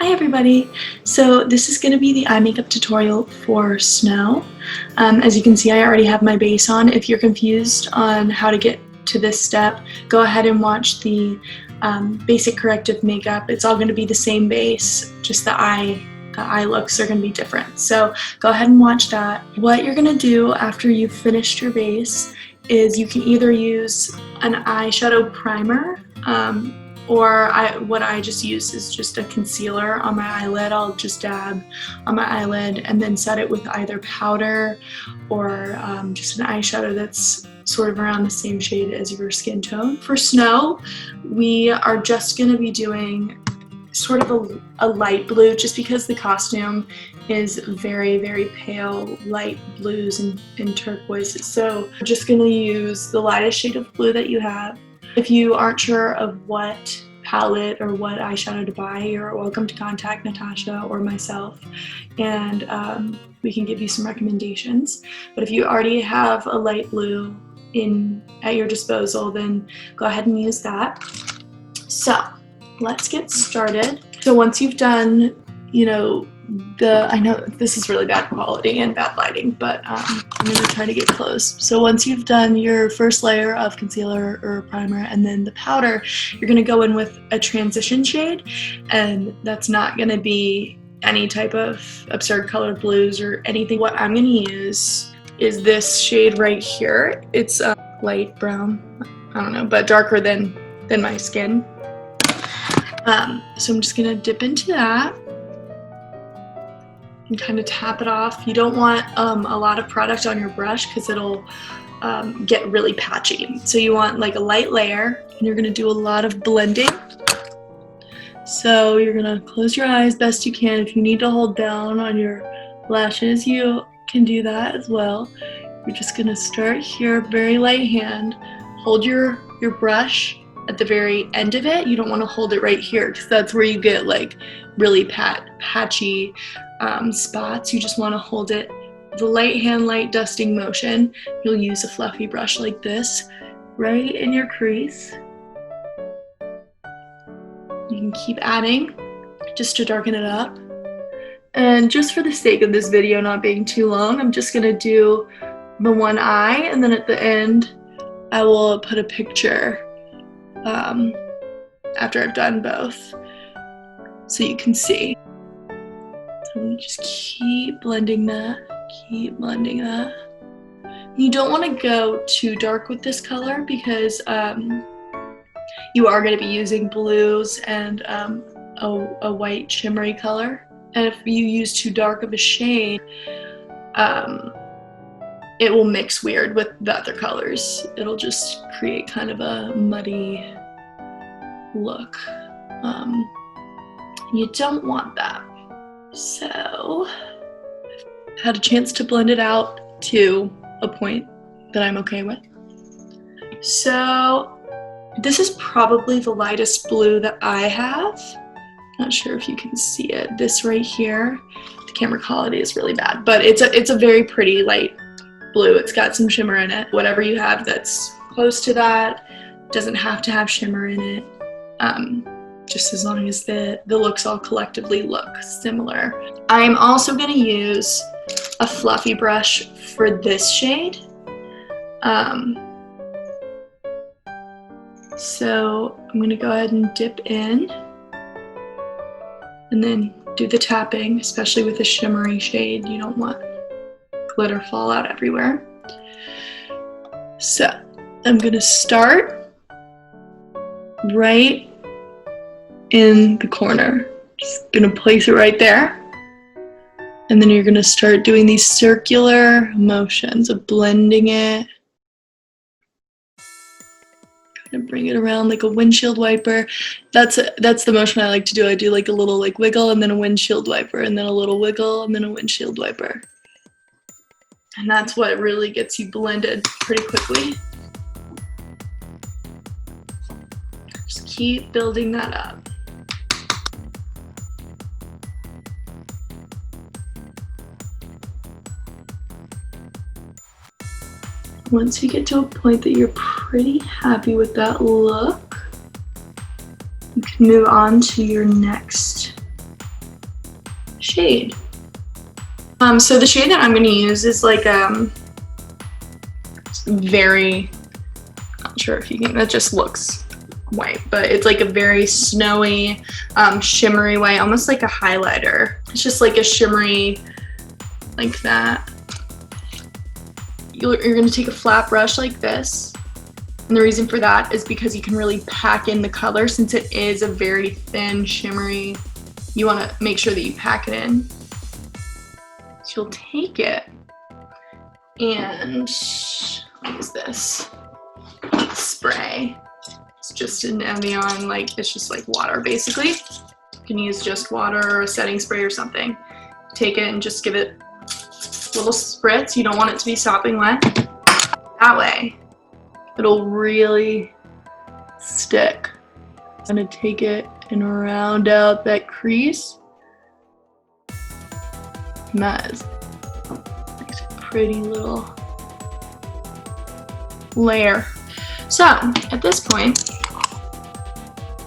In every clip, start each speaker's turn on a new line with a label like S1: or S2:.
S1: Hi everybody! So this is going to be the eye makeup tutorial for Snow. As you can see, I already have my base on. If you're confused on how to get to this step, go ahead and watch the basic corrective makeup. It's all going to be the same base, just the eye looks are going to be different. So go ahead and watch that. What you're going to do after you've finished your base is you can either use an eyeshadow primer, or what I just use is just a concealer on my eyelid. I'll just dab on my eyelid and then set it with either powder or just an eyeshadow that's sort of around the same shade as your skin tone. For Snow, we are just going to be doing sort of a light blue, just because the costume is very, very pale light blues and turquoise. So we're just going to use the lightest shade of blue that you have. If you aren't sure of what palette or what eyeshadow to buy, you're welcome to contact Natasha or myself, and we can give you some recommendations. But if you already have a light blue at your disposal, then go ahead and use that. So let's get started. So once you've done, I know this is really bad quality and bad lighting, but I'm going to try to get close. So once you've done your first layer of concealer or primer and then the powder, you're going to go in with a transition shade, and that's not going to be any type of absurd colored blues or anything. What I'm going to use is this shade right here. It's light brown, I don't know, but darker than my skin. So I'm just going to dip into that and kind of tap it off. You don't want a lot of product on your brush because it'll get really patchy. So you want like a light layer, and you're going to do a lot of blending. So you're going to close your eyes best you can. If you need to hold down on your lashes, you can do that as well. You're just going to start here, very light hand. Hold your brush at the very end of it. You don't want to hold it right here because that's where you get like really patchy spots. You just want to hold it with a light hand, light dusting motion. You'll use a fluffy brush like this right in your crease. You can keep adding just to darken it up. And just for the sake of this video not being too long, I'm just going to do the one eye, and then at the end I will put a picture after I've done both so you can see. So just keep blending that, keep blending that. You don't want to go too dark with this color because you are going to be using blues and a white shimmery color. And if you use too dark of a shade, it will mix weird with the other colors. It'll just create kind of a muddy look. You don't want that. So I've had a chance to blend it out to a point that I'm okay with. So this is probably the lightest blue that I have. Not sure if you can see it. This right here, the camera quality is really bad, but it's a very pretty light blue. It's got some shimmer in it. Whatever you have that's close to that, doesn't have to have shimmer in it. Just as long as the looks all collectively look similar. I'm also going to use a fluffy brush for this shade. So I'm going to go ahead and dip in and then do the tapping, especially with a shimmery shade. You don't want glitter fall out everywhere. So I'm going to start right in the corner. Just going to place it right there. And then you're going to start doing these circular motions of blending it. Kind of bring it around like a windshield wiper. That's the motion I like to do. I do like a little like wiggle and then a windshield wiper and then a little wiggle and then a windshield wiper. And that's what really gets you blended pretty quickly. Just keep building that up. Once you get to a point that you're pretty happy with that look, you can move on to your next shade. So the shade that I'm going to use is like very, not sure if you can, that just looks white, but it's like a very snowy, shimmery white, almost like a highlighter. It's just like a shimmery, like that. You're going to take a flat brush like this, and the reason for that is because you can really pack in the color. Since it is a very thin, shimmery, you want to make sure that you pack it in. So you'll take it and what is this? Spray. It's just an Evian, like it's just like water basically. You can use just water or a setting spray or something. Take it and just give it a little spritz. You don't want it to be sopping wet. That way, it'll really stick. I'm gonna take it and round out that crease. And that is a pretty little layer. So at this point,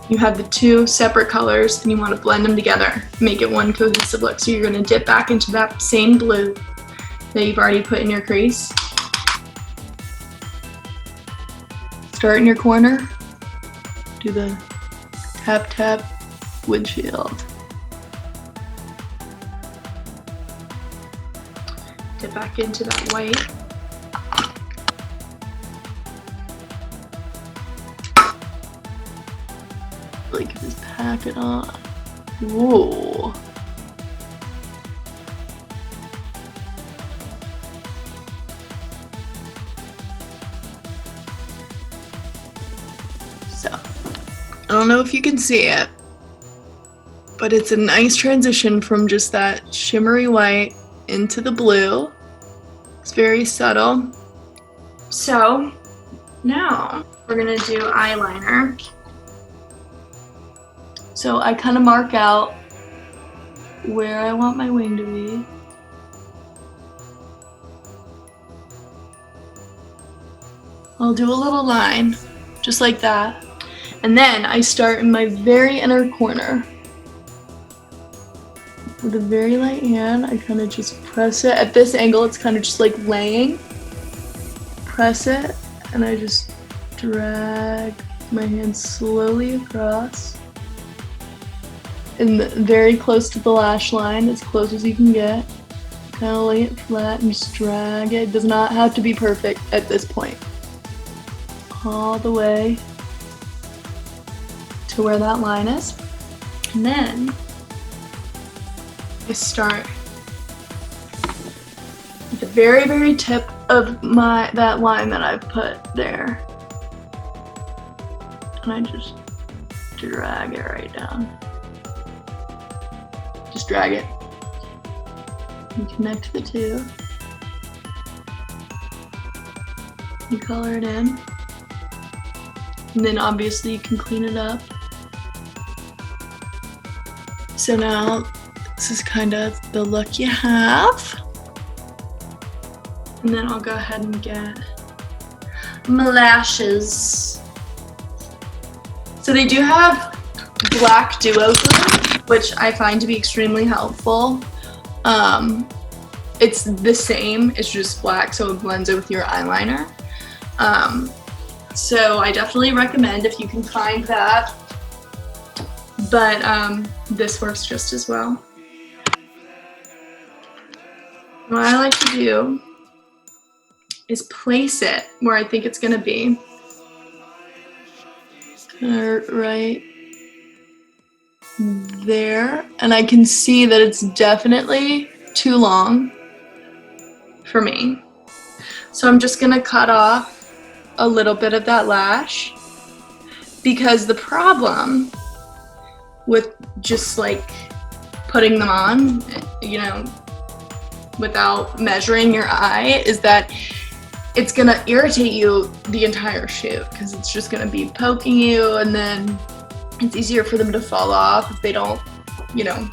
S1: you have the two separate colors and you want to blend them together, make it one cohesive look. So you're going to dip back into that same blue that you've already put in your crease. Start in your corner, do the tap tap windshield. Dip back into that white. Like just pack it on. Whoa. So, I don't know if you can see it, but it's a nice transition from just that shimmery white into the blue. It's very subtle. So now we're gonna do eyeliner. So I kind of mark out where I want my wing to be. I'll do a little line, just like that. And then I start in my very inner corner. With a very light hand, I kind of just press it. At this angle, it's kind of just like laying. Press it, and I just drag my hand slowly across. And very close to the lash line, as close as you can get. Kind of lay it flat and just drag it. It does not have to be perfect at this point. All the way to where that line is. And then I start at the very, very tip of that line that I've put there. And I just drag it right down. Just drag it. You connect the two. You color it in. And then obviously you can clean it up. So now this is kind of the look you have. And then I'll go ahead and get my lashes. So they do have black duo glue, which I find to be extremely helpful. It's the same, it's just black, so it blends in with your eyeliner. So I definitely recommend if you can find that, but this works just as well. What I like to do is place it where I think it's gonna be. Right there, and I can see that it's definitely too long for me. So I'm just gonna cut off a little bit of that lash, because the problem with just like putting them on, you know, without measuring your eye, is that it's gonna irritate you the entire shoot, because it's just gonna be poking you, and then it's easier for them to fall off if they don't, you know,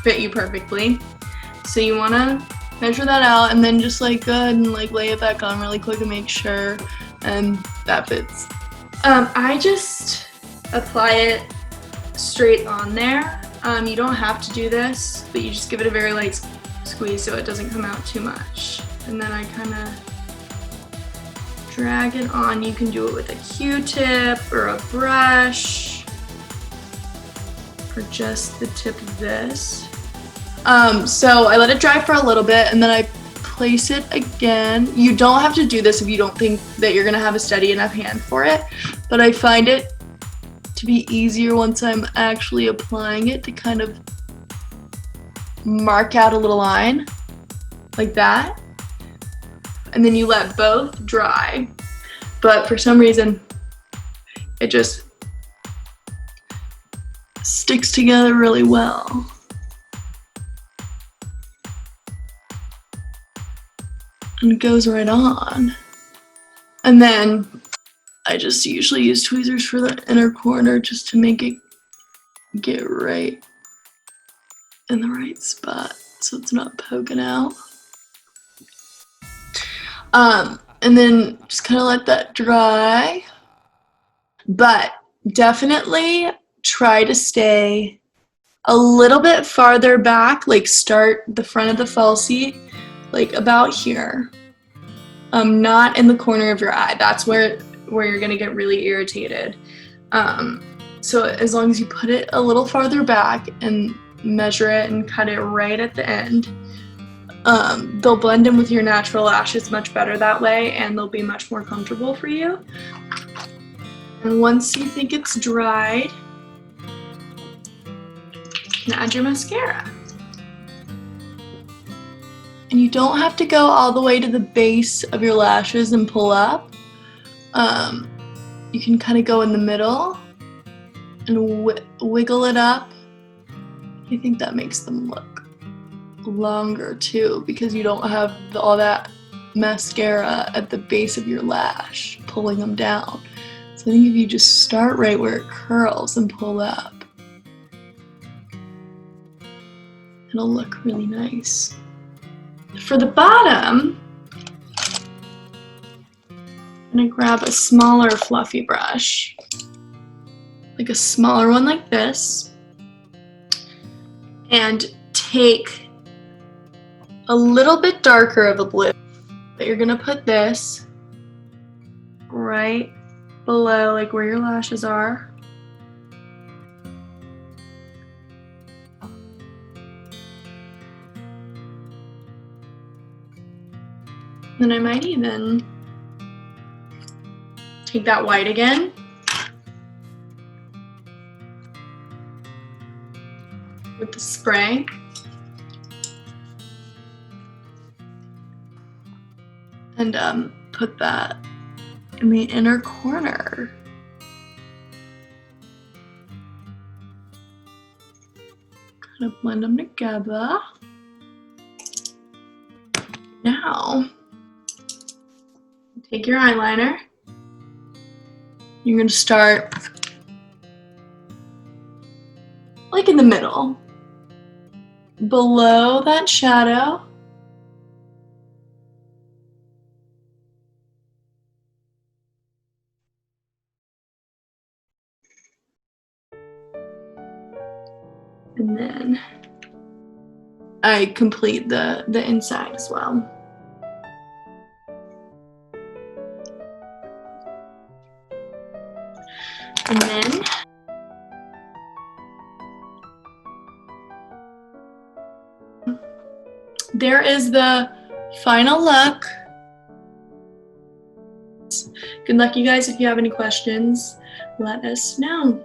S1: fit you perfectly. So you wanna measure that out and then just like go ahead and like lay it back on really quick and make sure and that fits. I just apply it straight on there, You don't have to do this, but you just give it a very light squeeze so it doesn't come out too much. And then I kind of drag it on. You can do it with a Q-tip or a brush, or just the tip of this. So I let it dry for a little bit and then I place it again. You don't have to do this if you don't think that you're gonna have a steady enough hand for it, but I find it to be easier once I'm actually applying it to kind of mark out a little line like that. And then you let both dry, but for some reason it just sticks together really well. And goes right on. And then I just usually use tweezers for the inner corner just to make it get right in the right spot so it's not poking out. And then just kind of let that dry. But definitely try to stay a little bit farther back, like start the front of the falsie like about here, not in the corner of your eye. That's where you're gonna get really irritated. So as long as you put it a little farther back and measure it and cut it right at the end, they'll blend in with your natural lashes much better that way, and they'll be much more comfortable for you. And once you think it's dried, you can add your mascara. And you don't have to go all the way to the base of your lashes and pull up. You can kind of go in the middle and wiggle it up. I think that makes them look longer too, because you don't have all that mascara at the base of your lash pulling them down. So I think if you just start right where it curls and pull up, it'll look really nice. For the bottom, I'm gonna grab a smaller fluffy brush, like a smaller one like this, and take a little bit darker of a blue, but you're gonna put this right below, like where your lashes are. Then I might even take that white again with the spray and put that in the inner corner. Kind of blend them together. Now, take your eyeliner. You're going to start like in the middle, below that shadow. And then I complete the inside as well. And then there is the final look. Good luck, you guys. If you have any questions, let us know.